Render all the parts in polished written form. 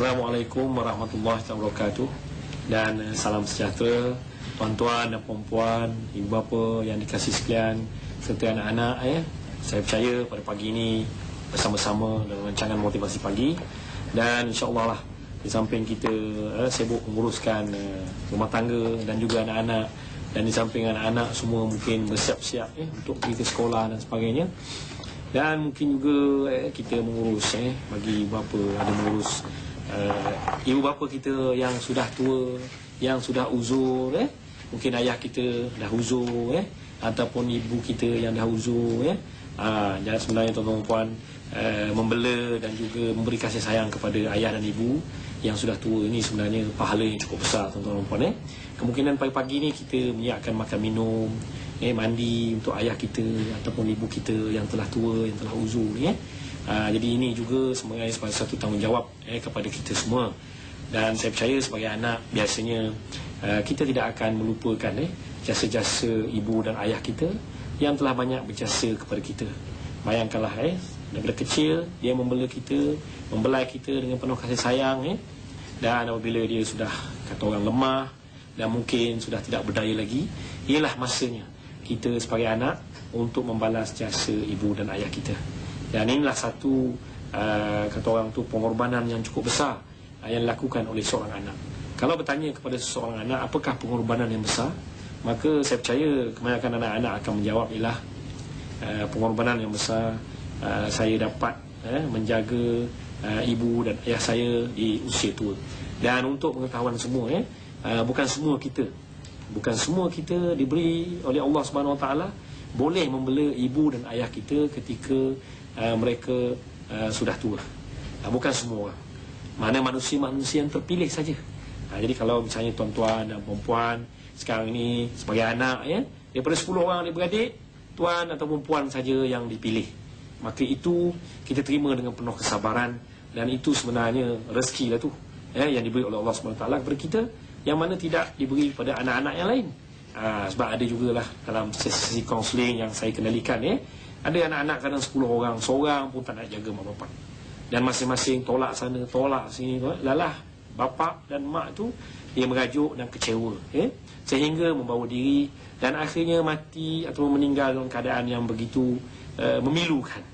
Assalamualaikum warahmatullahi wabarakatuh. Dan salam sejahtera tuan-tuan dan puan-puan, ibu bapa yang dikasihi sekalian, serta anak-anak. Saya percaya pada pagi ini bersama-sama dalam rancangan motivasi pagi. Dan insya-Allah lah, di samping kita sibuk menguruskan rumah tangga dan juga anak-anak, dan di samping anak-anak semua mungkin bersiap-siap untuk pergi ke sekolah dan sebagainya. Dan mungkin juga kita mengurus bagi ibu bapa, ada mengurus ibu bapa kita yang sudah tua, yang sudah uzur, mungkin ayah kita dah uzur, ataupun ibu kita yang dah uzur, dan sebenarnya tuan-tuan dan puan, membela dan juga memberi kasih sayang kepada ayah dan ibu yang sudah tua ini sebenarnya pahala yang cukup besar, tuan-tuan dan puan. Kemungkinan pagi-pagi ni kita menyiapkan makan minum, mandi untuk ayah kita ataupun ibu kita yang telah tua, yang telah uzur ni. Jadi ini juga sebenarnya sebagai satu tanggungjawab kepada kita semua. Dan saya percaya sebagai anak, biasanya kita tidak akan melupakan jasa-jasa ibu dan ayah kita yang telah banyak berjasa kepada kita. Bayangkanlah daripada kecil dia membela kita, membelai kita dengan penuh kasih sayang, dan apabila dia sudah kata orang lemah dan mungkin sudah tidak berdaya lagi, ialah masanya kita sebagai anak untuk membalas jasa ibu dan ayah kita. Dan inilah satu kata orang tu pengorbanan yang cukup besar yang dilakukan oleh seorang anak. Kalau bertanya kepada seseorang anak apakah pengorbanan yang besar, maka saya percaya kebanyakan anak-anak akan menjawab ialah pengorbanan yang besar. Saya dapat menjaga ibu dan ayah saya di usia tua. Dan untuk pengetahuan semua, bukan semua kita diberi oleh Allah Subhanahu Wa Taala boleh membela ibu dan ayah kita ketika mereka sudah tua. Bukan semua orang. Mana manusia-manusia yang terpilih saja. Jadi kalau misalnya tuan-tuan dan perempuan sekarang ini sebagai anak, daripada 10 orang adik-beradik, tuan ataupun puan saja yang dipilih, maka itu kita terima dengan penuh kesabaran. Dan itu sebenarnya rezeki lah tu, yang diberi oleh Allah SWT kepada kita, yang mana tidak diberi kepada anak-anak yang lain. Sebab ada jugalah dalam sesi kaunseling yang saya kendalikan, ada anak-anak kadang 10 orang, seorang pun tak nak jaga mak bapak, dan masing-masing tolak sana, tolak sini. Lalah bapak dan mak tu dia merajuk dan kecewa, sehingga membawa diri dan akhirnya mati atau meninggal dalam keadaan yang begitu memilukan.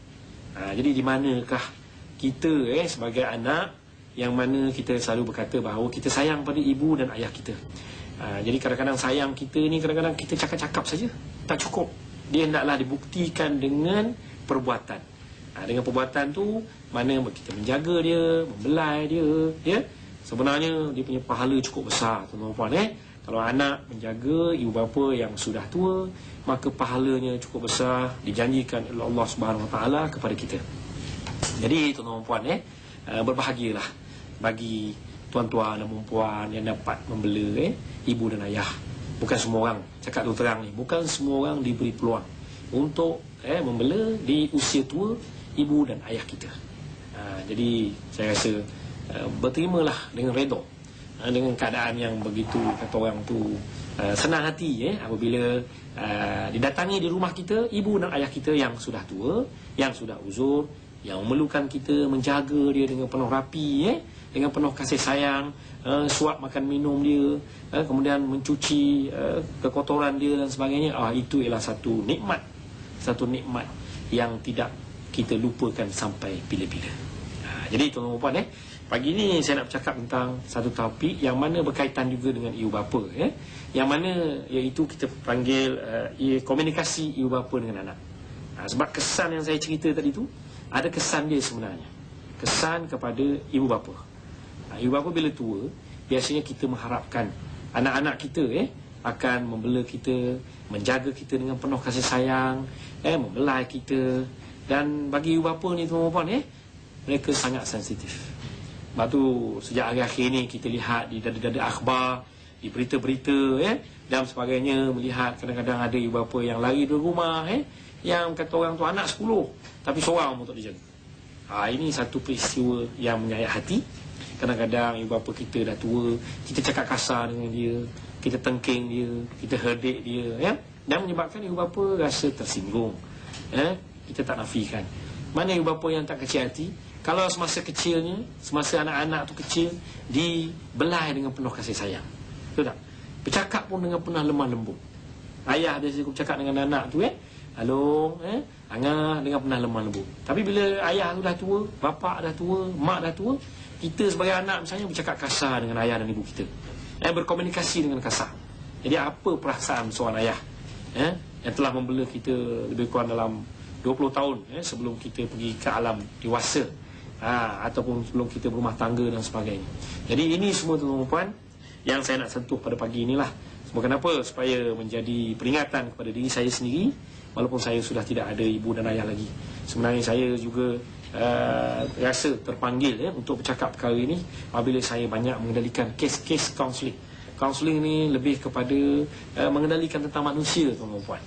Jadi di manakah kita sebagai anak yang mana kita selalu berkata bahawa kita sayang pada ibu dan ayah kita. Jadi kadang-kadang sayang kita ni kadang-kadang kita cakap-cakap saja tak cukup. Dia hendaklah dibuktikan dengan perbuatan. Dengan perbuatan tu mana kita menjaga dia, membelai dia, sebenarnya dia punya pahala cukup besar, tuan-tuan puan. Kalau anak menjaga ibu bapa yang sudah tua, maka pahalanya cukup besar dijanjikan oleh Allah Subhanahu Wa Taala kepada kita. Jadi tuan-tuan puan, berbahagialah bagi tuan-tuan dan puan yang dapat membela ibu dan ayah. Bukan semua orang, cakap tu terang ni, bukan semua orang diberi peluang untuk membela di usia tua ibu dan ayah kita. Jadi saya rasa berterimalah dengan redha, dengan keadaan yang begitu kata orang tu senang hati apabila didatangi di rumah kita ibu dan ayah kita yang sudah tua, yang sudah uzur, yang memerlukan kita menjaga dia dengan penuh rapi, dengan penuh kasih sayang, suap makan minum dia, kemudian mencuci kekotoran dia dan sebagainya. Itu ialah satu nikmat yang tidak kita lupakan sampai bila-bila. Jadi tuan-tuan puan, pagi ni saya nak bercakap tentang satu topik yang mana berkaitan juga dengan ibu bapa, yang mana iaitu kita panggil komunikasi ibu bapa dengan anak. Sebab kesan yang saya cerita tadi tu ada kesan dia sebenarnya, kesan kepada ibu bapa. Ibu bapa bila tua, biasanya kita mengharapkan anak-anak kita akan membela kita, menjaga kita dengan penuh kasih sayang, membelai kita. Dan bagi ibu bapa ni tuan-tuan, mereka sangat sensitif. Sebab tu sejak hari-akhir ni kita lihat di dada-dada akhbar, di berita-berita dan sebagainya, melihat kadang-kadang ada ibu bapa yang lari dari rumah, yang kata orang tu anak 10 tapi seorang pun tak dijaga. Ini satu peristiwa yang menyayat hati. Kadang-kadang ibu bapa kita dah tua, kita cakap kasar dengan dia, kita tengking dia, kita herdik dia, dan menyebabkan ibu bapa rasa tersinggung. Kita tak nafikan. Mana ibu bapa yang tak kecil hati, kalau semasa kecilnya, semasa anak-anak tu kecil, dibelai dengan penuh kasih sayang. Betul tak? Bercakap pun dengan penuh lemah lembut. Ayah biasa bercakap dengan anak tu, halo, Angah, dengan penuh lemah lembut. Tapi bila ayah tu dah tua, bapa dah tua, mak dah tua, kita sebagai anak misalnya bercakap kasar dengan ayah dan ibu kita. Berkomunikasi dengan kasar. Jadi apa perasaan seorang ayah yang telah membela kita lebih kurang dalam 20 tahun sebelum kita pergi ke alam dewasa, ataupun sebelum kita berumah tangga dan sebagainya. Jadi ini semua tuan-tuan dan puan yang saya nak sentuh pada pagi inilah. Sebab kenapa? Supaya menjadi peringatan kepada diri saya sendiri, walaupun saya sudah tidak ada ibu dan ayah lagi. Sebenarnya saya juga rasa terpanggil untuk bercakap perkara ini apabila saya banyak mengendalikan kes-kes kaunseling. Kaunseling ni lebih kepada mengendalikan tentang manusia, tuan-tuan dan puan.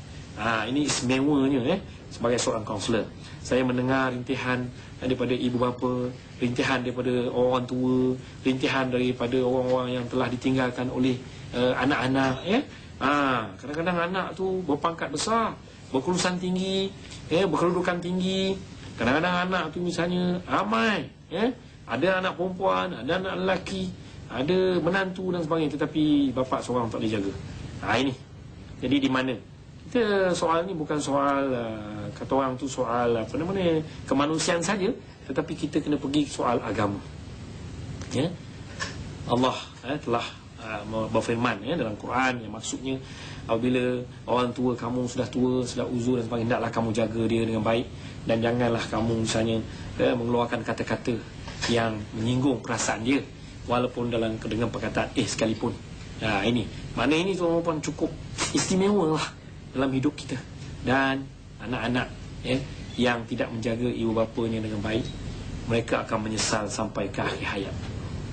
Ini istimewanya sebagai seorang kaunselor. Saya mendengar rintihan daripada ibu bapa, rintihan daripada orang tua, rintihan daripada orang-orang yang telah ditinggalkan oleh anak-anak. Kadang-kadang anak tu berpangkat besar, berkelulusan tinggi, berkedudukan tinggi. Kadang-kadang anak tu misalnya ramai, ada anak perempuan, ada anak lelaki, ada menantu dan sebagainya, tetapi bapa seorang tak boleh jaga. Ini. Jadi di mana? Kita soal ni bukan soal kata orang tu soal kemanusiaan saja, tetapi kita kena pergi soal agama. Allah telah berfirman dalam Quran yang maksudnya apabila orang tua kamu sudah tua, sudah uzur dan sebagainya, hendaklah kamu jaga dia dengan baik dan janganlah kamu misalnya mengeluarkan kata-kata yang menyinggung perasaan dia walaupun dengan perkataan sekalipun. Ini mana ini tuan-tuan cukup istimewa lah dalam hidup kita. Dan anak-anak yang tidak menjaga ibu bapanya dengan baik, mereka akan menyesal sampai ke akhir hayat.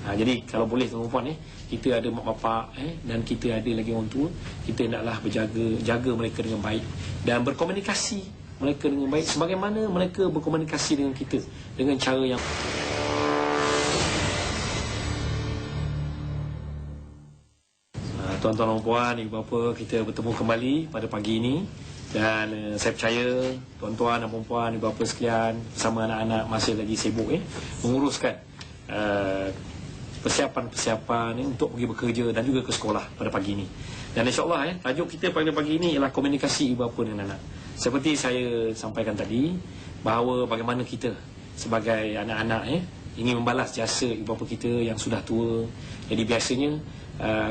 Jadi kalau boleh tuan-tuan kita ada mak bapak dan kita ada lagi orang tua, kita hendaklah jaga mereka dengan baik dan berkomunikasi mereka dengan baik sebagaimana mereka berkomunikasi dengan kita dengan cara yang tuan-tuan dan puan, ibu bapa, kita bertemu kembali pada pagi ini. Dan saya percaya tuan-tuan dan puan, ibu bapa sekalian bersama anak-anak masih lagi sibuk menguruskan persiapan-persiapan untuk pergi bekerja dan juga ke sekolah pada pagi ini. Dan insyaAllah tajuk kita pada pagi ini ialah komunikasi ibu bapa dengan anak. Seperti saya sampaikan tadi, bahawa bagaimana kita sebagai anak-anak ingin membalas jasa ibu bapa kita yang sudah tua. Jadi biasanya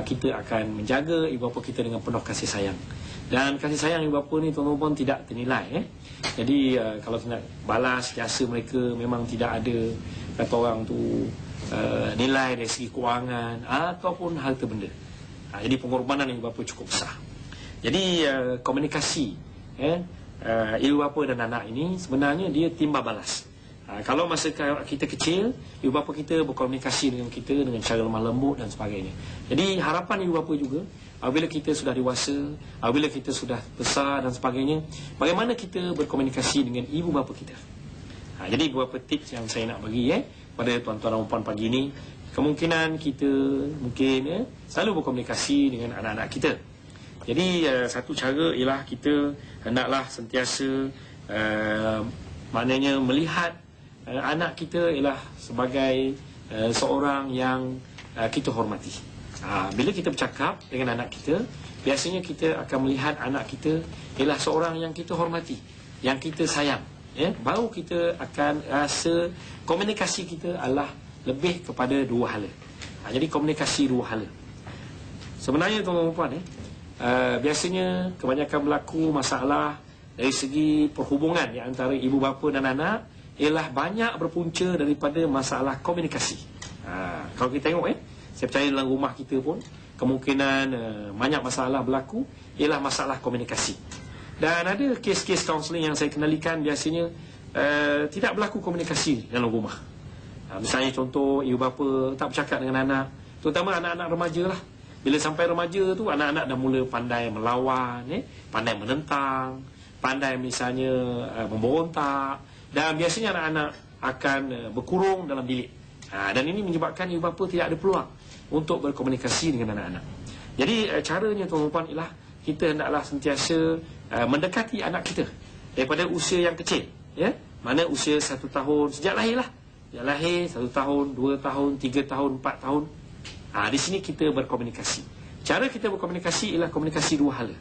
kita akan menjaga ibu bapa kita dengan penuh kasih sayang. Dan kasih sayang ibu bapa ni tuan-tuan tidak ternilai. Jadi kalau kita nak balas jasa mereka, memang tidak ada kata orang tu nilai dari segi kewangan ataupun harta benda. Jadi pengorbanan ibu bapa cukup besar. Jadi komunikasi ibu bapa dan anak ini sebenarnya dia timbal balas. Kalau masa kita kecil, ibu bapa kita berkomunikasi dengan kita dengan cara lemah lembut dan sebagainya. Jadi harapan ibu bapa juga, apabila kita sudah dewasa, apabila kita sudah besar dan sebagainya, bagaimana kita berkomunikasi dengan ibu bapa kita. Jadi beberapa tips yang saya nak bagi pada tuan-tuan dan puan pagi ini. Kemungkinan kita mungkin selalu berkomunikasi dengan anak-anak kita. Jadi satu cara ialah kita hendaklah sentiasa maknanya melihat anak kita ialah sebagai seorang yang kita hormati. Bila kita bercakap dengan anak kita, biasanya kita akan melihat anak kita ialah seorang yang kita hormati, yang kita sayang. Baru kita akan rasa komunikasi kita adalah lebih kepada dua hala. Jadi komunikasi dua hala. Sebenarnya tuan-tuan dan puan, biasanya kebanyakan berlaku masalah dari segi perhubungan di antara ibu bapa dan anak ialah banyak berpunca daripada masalah komunikasi. Kalau kita tengok saya percaya dalam rumah kita pun kemungkinan banyak masalah berlaku ialah masalah komunikasi. Dan ada kes-kes kaunseling yang saya kenalikan biasanya tidak berlaku komunikasi dalam rumah. Misalnya contoh ibu bapa tak bercakap dengan anak, terutama anak-anak remaja lah. Bila sampai remaja tu anak-anak dah mula pandai melawan, pandai menentang, pandai misalnya memberontak, dan biasanya anak-anak akan berkurung dalam bilik. Dan ini menyebabkan ibu bapa tidak ada peluang untuk berkomunikasi dengan anak-anak. Jadi caranya tuan-tuan puan ialah kita hendaklah sentiasa mendekati anak kita daripada usia yang kecil, mana usia 1 tahun sejak lahir lah. yang lahir 1 tahun, 2 tahun, 3 tahun, 4 tahun. Di sini kita berkomunikasi. Cara kita berkomunikasi ialah komunikasi dua hala.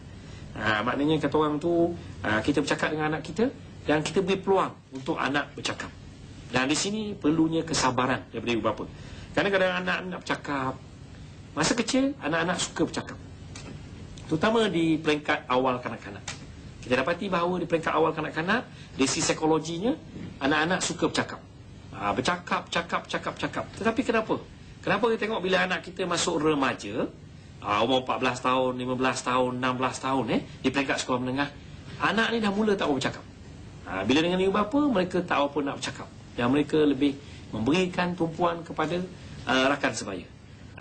Maknanya kata orang tu, kita bercakap dengan anak kita dan kita beri peluang untuk anak bercakap. Dan di sini perlunya kesabaran daripada ibu bapa. Kadang-kadang anak nak bercakap. Masa kecil, anak-anak suka bercakap. Terutama di peringkat awal kanak-kanak. Kita dapati bahawa di peringkat awal kanak-kanak, dari sisi psikologinya, anak-anak suka bercakap. Bercakap. Tetapi kenapa? Kenapa kita tengok bila anak kita masuk remaja, umur 14 tahun, 15 tahun, 16 tahun, di peringkat sekolah menengah, anak ni dah mula tak mau bercakap. Bila dengan ibu bapa, mereka tak apa nak bercakap. Dan mereka lebih memberikan tumpuan kepada rakan sebaya.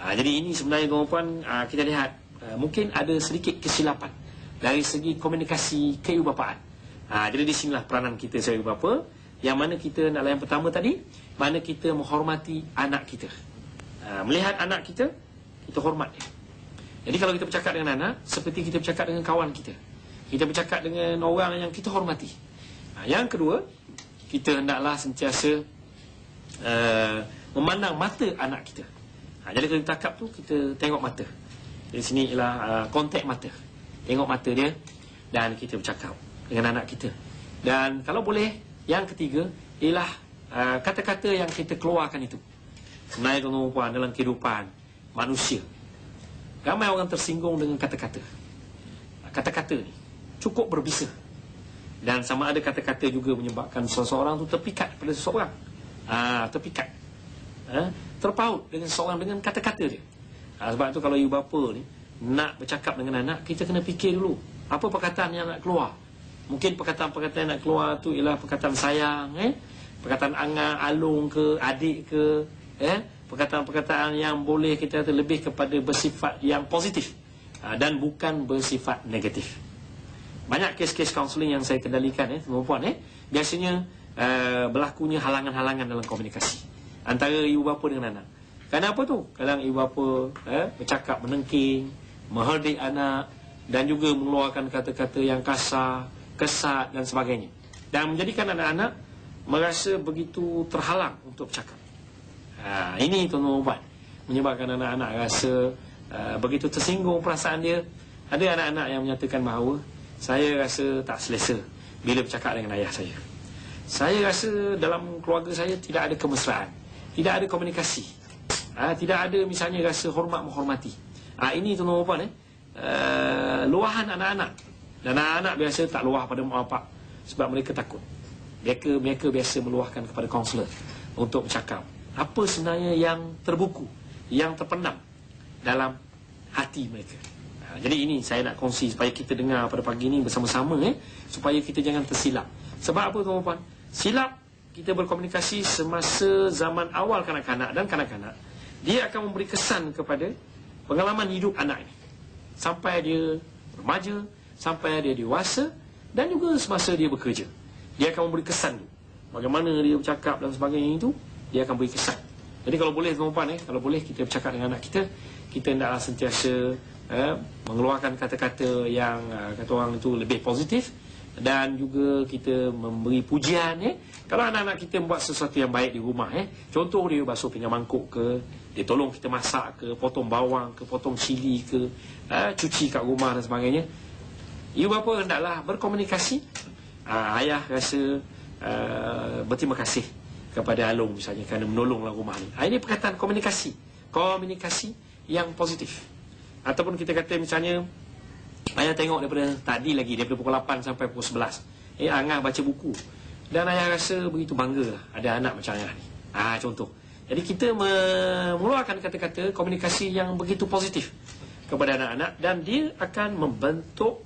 Jadi ini sebenarnya tuan-tuan, kita lihat mungkin ada sedikit kesilapan dari segi komunikasi keibubapaan. Jadi di sinilah peranan kita sebagai ibu bapa, yang mana kita nak yang pertama tadi, mana kita menghormati anak kita. Melihat anak kita, kita hormat dia. Jadi kalau kita bercakap dengan anak, seperti kita bercakap dengan kawan kita. Kita bercakap dengan orang yang kita hormati. Yang kedua, kita hendaklah sentiasa memandang mata anak kita. Jadi kalau kita cakap tu, kita tengok mata. Di sini ialah kontak mata. Tengok mata dia dan kita bercakap dengan anak kita. Dan kalau boleh, yang ketiga ialah kata-kata yang kita keluarkan itu. Sebenarnya tuan-tuan dalam kehidupan manusia, ramai orang tersinggung dengan kata-kata. Kata-kata ni cukup berbisa. Dan sama ada kata-kata juga menyebabkan seseorang tu terpikat pada seseorang. Terpikat. Terpaut dengan seseorang dengan kata-kata dia. Sebab tu kalau ibu bapa ni nak bercakap dengan anak, kita kena fikir dulu apa perkataan yang nak keluar. Mungkin perkataan-perkataan yang nak keluar tu ialah perkataan sayang, perkataan angang, alung ke, adik ke, perkataan-perkataan yang boleh kita kata lebih kepada bersifat yang positif dan bukan bersifat negatif. Banyak kes-kes kaunseling yang saya kendalikan, teman-teman, biasanya berlakunya halangan-halangan dalam komunikasi antara ibu bapa dengan anak. Kenapa tu? Kadang ibu bapa bercakap menengking, mengherdik anak dan juga mengeluarkan kata-kata yang kasar, kesat dan sebagainya. Dan menjadikan anak-anak merasa begitu terhalang untuk bercakap. Ini tuan-tuan, menyebabkan anak-anak rasa begitu tersinggung perasaan dia. Ada anak-anak yang menyatakan bahawa saya rasa tak selesa bila bercakap dengan ayah saya. Saya rasa dalam keluarga saya tidak ada kemesraan, tidak ada komunikasi, tidak ada misalnya rasa hormat menghormati. Ini tuan-tuan, luahan anak-anak. Dan anak-anak biasa tak luah pada mak bapak sebab mereka takut. Mereka biasa meluahkan kepada kaunselor untuk bercakap apa sebenarnya yang terbuku, yang terpendam dalam hati mereka. Jadi ini saya nak kongsi supaya kita dengar pada pagi ini bersama-sama, supaya kita jangan tersilap. Sebab apa tuan-tuan? Silap kita berkomunikasi semasa zaman awal kanak-kanak dan kanak-kanak, dia akan memberi kesan kepada pengalaman hidup anak ini sampai dia remaja, sampai dia dewasa dan juga semasa dia bekerja. Dia akan memberi kesan tu. Bagaimana dia bercakap dan sebagainya itu, dia akan beri kesan. Jadi kalau boleh tuan-tuan, kalau boleh kita bercakap dengan anak kita, kita hendaklah sentiasa mengeluarkan kata-kata yang kata orang itu lebih positif. Dan juga kita memberi pujian. Kalau anak-anak kita buat sesuatu yang baik di rumah, contoh dia basuh pinggan mangkuk ke, dia tolong kita masak ke, potong bawang ke, potong cili ke, cuci kat rumah dan sebagainya, ibu bapa hendaklah berkomunikasi. Ayah rasa berterima kasih kepada Alung misalnya kerana menolonglah rumah ni. Ini perkataan komunikasi. Komunikasi yang positif. Ataupun kita kata misalnya, ayah tengok daripada tadi lagi, daripada pukul 8 sampai pukul 11, Angah baca buku. Dan ayah rasa begitu bangga lah ada anak macam ayah ni. Contoh. Jadi kita mengeluarkan kata-kata komunikasi yang begitu positif kepada anak-anak, dan dia akan membentuk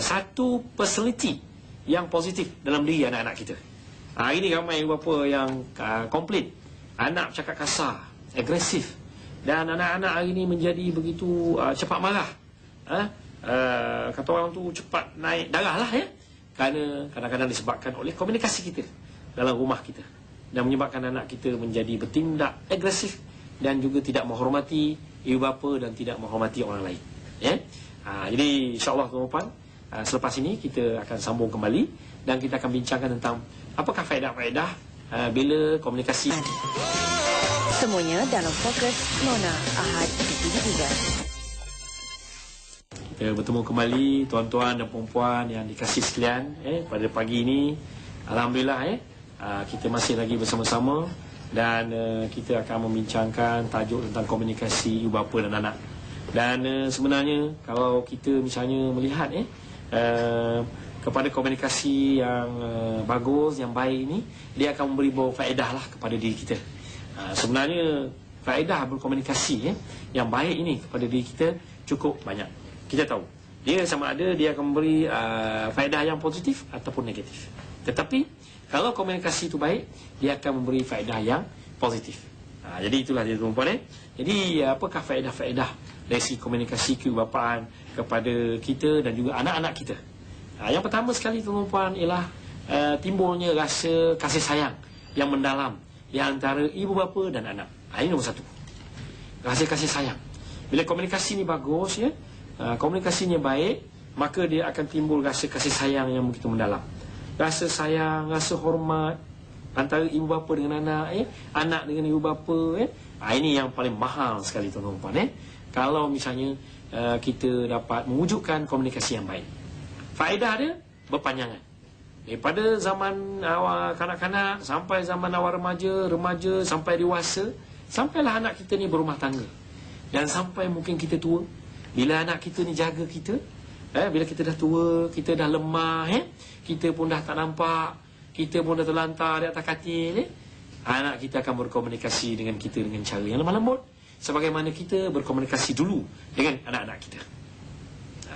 satu personality yang positif dalam diri anak-anak kita. Ini ramai ibu bapa yang komplain anak bercakap kasar, agresif, dan anak-anak hari ini menjadi begitu cepat marah. Kata orang tu cepat naik darah lah, kerana kadang-kadang disebabkan oleh komunikasi kita dalam rumah kita, dan menyebabkan anak kita menjadi bertindak agresif dan juga tidak menghormati ibu bapa dan tidak menghormati orang lain. Jadi insyaAllah tuan-tuan, selepas ini kita akan sambung kembali dan kita akan bincangkan tentang apakah faedah-faedah bila komunikasi. Semuanya dalam Fokus Nona Ahad di TV3. Kita bertemu kembali tuan-tuan dan puan-puan yang dikasihi sekalian pada pagi ini. Alhamdulillah kita masih lagi bersama-sama dan kita akan membincangkan tajuk tentang komunikasi ibu bapa dan anak. Dan sebenarnya kalau kita misalnya melihat kepada komunikasi yang bagus, yang baik ini, dia akan memberi faedah lah kepada diri kita. Sebenarnya faedah berkomunikasi yang baik ini kepada diri kita cukup banyak. Kita tahu dia sama ada dia akan memberi faedah yang positif ataupun negatif. Tetapi kalau komunikasi itu baik, dia akan memberi faedah yang positif. Jadi itulah dia tuan-tuan. Jadi apakah faedah-faedah dari segi komunikasi keibubapaan kepada kita dan juga anak-anak kita? Yang pertama sekali tuan-tuan ialah timbulnya rasa kasih sayang yang mendalam di antara ibu bapa dan anak. Ini nombor satu. Rasa kasih sayang. Bila komunikasi ni bagus komunikasinya baik, maka dia akan timbul rasa kasih sayang yang begitu mendalam. Rasa sayang, rasa hormat antara ibu bapa dengan anak, anak dengan ibu bapa, ini yang paling mahal sekali tuan-tuan. Kalau misalnya kita dapat mewujudkan komunikasi yang baik, faedah dia berpanjangan. Daripada zaman awal kanak-kanak sampai zaman awal remaja sampai dewasa, sampailah anak kita ni berumah tangga, dan sampai mungkin kita tua. Bila anak kita ni jaga kita, bila kita dah tua, kita dah lemah, kita pun dah tak nampak, kita pun dah terlantar di atas katil, anak kita akan berkomunikasi dengan kita dengan cara yang lemah lembut, sebagaimana kita berkomunikasi dulu dengan anak-anak kita.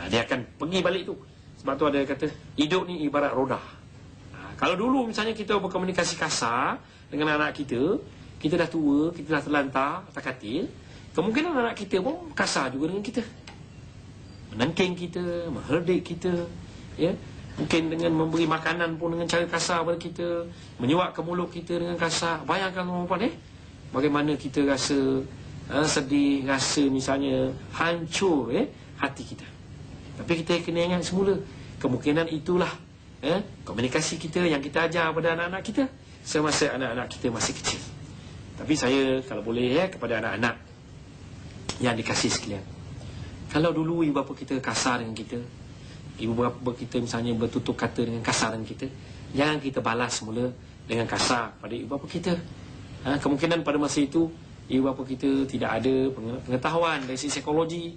Dia akan pergi balik tu. Sebab tu ada kata, hidup ni ibarat roda. Kalau dulu misalnya kita berkomunikasi kasar dengan anak kita, kita dah tua, kita dah terlantar atas katil, kemungkinan anak kita pun kasar juga dengan kita, menengking kita, mengherdik kita, mungkin dengan memberi makanan pun dengan cara kasar pada kita, menyuap ke mulut kita dengan kasar. Bayangkan tuan-tuan, bagaimana kita rasa sedih, rasa misalnya hancur hati kita. Tapi kita kena ingat semula, kemungkinan itulah komunikasi kita yang kita ajar pada anak-anak kita semasa anak-anak kita masih kecil. Tapi saya kalau boleh kepada anak-anak yang dikasihi sekalian, kalau dulu ibu bapa kita kasar dengan kita, ibu bapa kita misalnya bertutur kata dengan kasar dengan kita, jangan kita balas semula dengan kasar pada ibu bapa kita. Kemungkinan pada masa itu ibu bapa kita tidak ada pengetahuan dari sisi psikologi,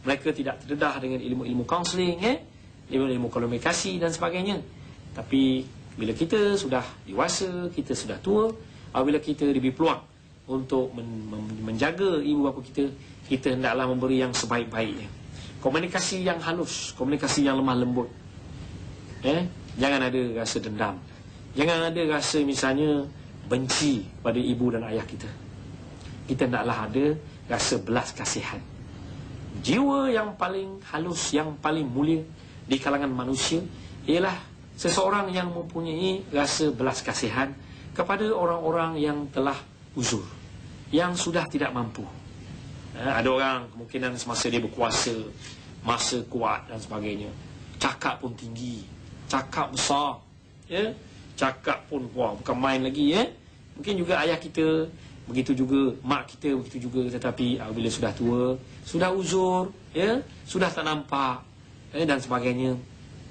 mereka tidak terdedah dengan ilmu-ilmu kaunseling, ilmu-ilmu komunikasi dan sebagainya. Tapi bila kita sudah dewasa, kita sudah tua, apabila kita diberi peluang untuk menjaga ibu bapa kita, kita hendaklah memberi yang sebaik-baiknya. Komunikasi yang halus, komunikasi yang lemah lembut. Jangan ada rasa dendam, jangan ada rasa misalnya benci pada ibu dan ayah kita. Kita hendaklah ada rasa belas kasihan. Jiwa yang paling halus, yang paling mulia di kalangan manusia ialah seseorang yang mempunyai rasa belas kasihan kepada orang-orang yang telah uzur, yang sudah tidak mampu. Ada orang kemungkinan semasa dia berkuasa, masa kuat dan sebagainya, cakap pun tinggi, cakap besar, cakap pun bukan main lagi. Mungkin juga ayah kita, begitu juga mak kita, begitu juga. Tetapi bila sudah tua, sudah uzur, sudah tak nampak, dan sebagainya,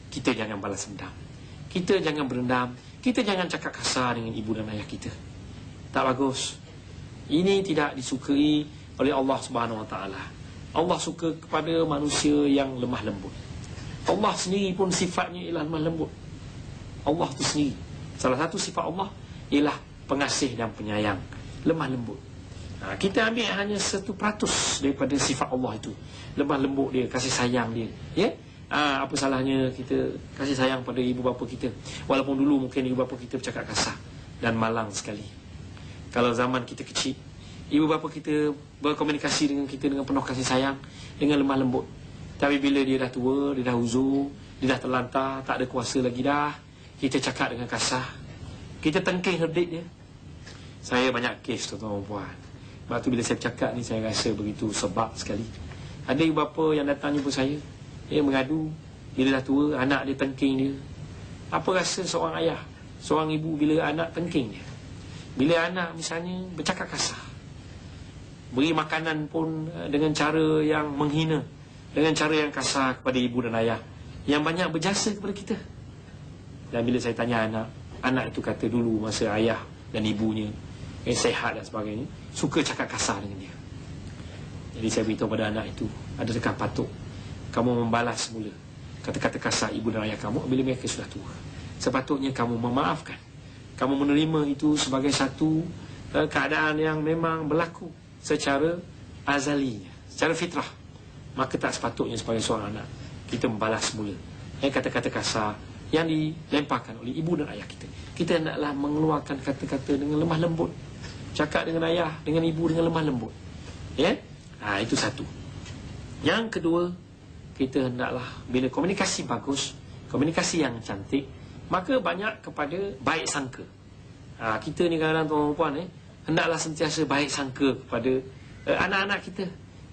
kita jangan balas dendam, kita jangan berendam, kita jangan cakap kasar dengan ibu dan ayah kita. Tak bagus. Ini tidak disukai oleh Allah Subhanahu Wa Taala. Allah suka kepada manusia yang lemah lembut. Allah sendiri pun sifatnya ialah lemah lembut. Allah itu sendiri, salah satu sifat Allah ialah pengasih dan penyayang, lemah lembut. Kita ambil hanya 1% daripada sifat Allah itu, lemah lembut dia, kasih sayang dia. Apa salahnya kita kasih sayang pada ibu bapa kita, walaupun dulu mungkin ibu bapa kita bercakap kasar dan malang sekali. Kalau zaman kita kecil, ibu bapa kita berkomunikasi dengan kita dengan penuh kasih sayang, dengan lemah lembut. Tapi bila dia dah tua, dia dah uzur, dia dah terlantar, tak ada kuasa lagi dah, kita cakap dengan kasar, kita tengking herdik dia. Saya banyak kes tuan-tuan puan. Sebab tu bila saya cakap ni, saya rasa begitu sebab sekali. Ada ibu bapa yang datang jumpa saya, dia mengadu, bila dah tua, anak dia tengking dia. Apa rasa seorang ayah, seorang ibu bila anak tengking dia? bila anak misalnya bercakap kasar, beri makanan pun dengan cara yang menghina, dengan cara yang kasar kepada ibu dan ayah yang banyak berjasa kepada kita. Dan bila saya tanya anak itu kata dulu masa ayah dan ibunya sehat dan sebagainya, suka cakap kasar dengan dia. Jadi saya beritahu pada anak itu, adakah patut kamu membalas semula kata-kata kasar ibu dan ayah kamu bila mereka sudah tua? Sepatutnya kamu memaafkan. Kamu menerima itu sebagai satu keadaan yang memang berlaku secara azalinya, secara fitrah. Maka tak sepatutnya sebagai seorang anak kita membalas semula kata-kata kasar yang dilemparkan oleh ibu dan ayah kita. Kita hendaklah mengeluarkan kata-kata dengan lemah lembut, cakap dengan ayah, dengan ibu dengan lemah lembut. Itu satu. Yang kedua, kita hendaklah bila komunikasi bagus, komunikasi yang cantik, maka banyak kepada baik sangka. Kita ni kadang-kadang tuan-tuan puan hendaklah sentiasa baik sangka kepada anak-anak kita.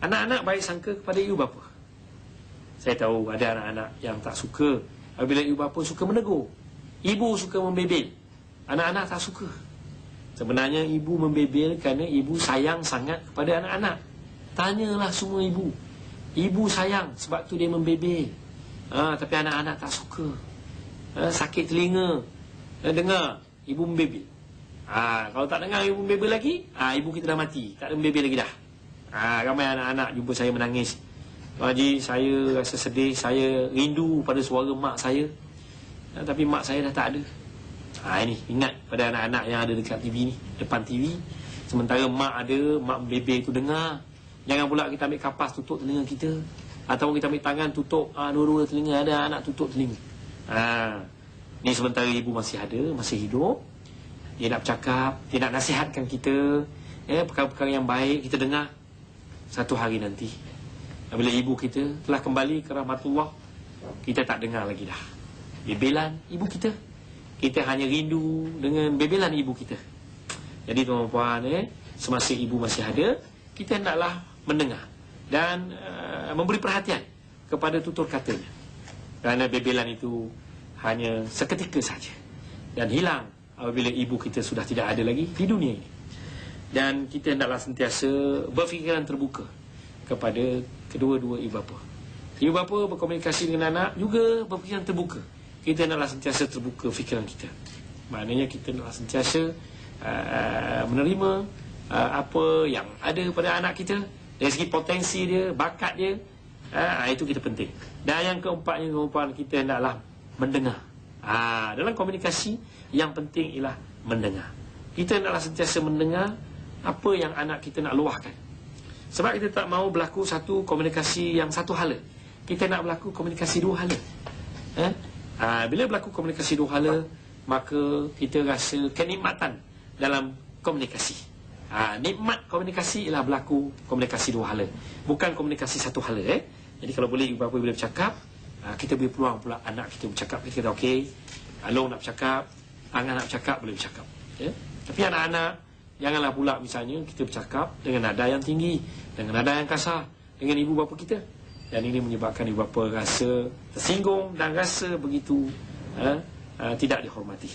Anak-anak baik sangka kepada ibu bapa. Saya tahu ada anak-anak yang tak suka apabila ibu bapa suka menegur, ibu suka membebel. Anak-anak tak suka. Sebenarnya ibu membebel kerana ibu sayang sangat kepada anak-anak. Tanyalah semua ibu. Ibu sayang sebab tu dia membebel. Tapi anak-anak tak suka. Sakit telinga dengar ibu membebel. Kalau tak dengar ibu membebel lagi, ibu kita dah mati, tak ada membebel lagi dah. Ramai anak-anak jumpa saya menangis. Haji, saya rasa sedih, saya rindu pada suara mak saya, tapi mak saya dah tak ada. Ini ingat pada anak-anak yang ada dekat TV ni, depan TV. Sementara mak ada, mak membebel tu dengar. Jangan pula kita ambil kapas tutup telinga kita, atau kita ambil tangan tutup dua-dua telinga, ada anak tutup telinga. Ni sementara ibu masih ada, masih hidup. Dia nak bercakap, dia nak nasihatkan kita, perkara-perkara yang baik kita dengar. Satu hari nanti bila ibu kita telah kembali ke rahmatullah, kita tak dengar lagi dah bebelan ibu kita. Kita hanya rindu dengan bebelan ibu kita. Jadi tuan-tuan, semasa ibu masih ada, kita hendaklah mendengar dan memberi perhatian kepada tutur katanya. Kerana bebelan itu hanya seketika saja dan hilang apabila ibu kita sudah tidak ada lagi di dunia ini. Dan kita hendaklah sentiasa berfikiran terbuka kepada kedua-dua ibu bapa. Ibu bapa berkomunikasi dengan anak juga berfikiran terbuka. Kita hendaklah sentiasa terbuka fikiran kita. Maknanya kita hendaklah sentiasa menerima apa yang ada pada anak kita dari segi potensi dia, bakat dia. Itu kita penting. Dan yang keempatnya, kita hendaklah mendengar. Dalam komunikasi yang penting ialah mendengar. Kita hendaklah sentiasa mendengar apa yang anak kita nak luahkan. Sebab kita tak mahu berlaku satu komunikasi yang satu hala. Kita nak berlaku komunikasi dua hala. Bila berlaku komunikasi dua hala, maka kita rasa kenikmatan dalam komunikasi. Nikmat komunikasi ialah berlaku komunikasi dua hala, bukan komunikasi satu hala. Jadi kalau boleh ibu bapa bila bercakap, kita beri peluang pula anak kita bercakap. Kita kata okey, Long nak bercakap, Angah nak bercakap, boleh bercakap. Tapi anak-anak janganlah pula misalnya kita bercakap dengan nada yang tinggi, dengan nada yang kasar dengan ibu bapa kita. Dan ini menyebabkan ibu bapa rasa tersinggung dan rasa begitu tidak dihormati.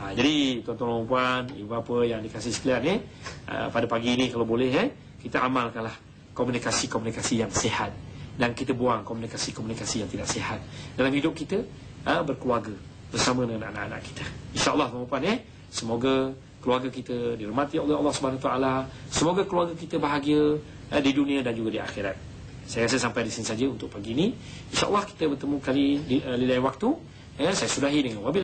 Jadi tuan-tuan dan puan, ibu bapa yang dikasihi sekalian, pada pagi ini kalau boleh kita amalkanlah komunikasi-komunikasi yang sihat, dan kita buang komunikasi-komunikasi yang tidak sihat dalam hidup kita berkeluarga bersama dengan anak-anak kita. InsyaAllah tuan-tuan, semoga keluarga kita dirahmati oleh Allah Subhanahu Wa Taala. Semoga keluarga kita bahagia di dunia dan juga di akhirat. Saya rasa sampai di sini saja untuk pagi ini. InsyaAllah kita bertemu kali di lain waktu. Saya sudahi dengan wabil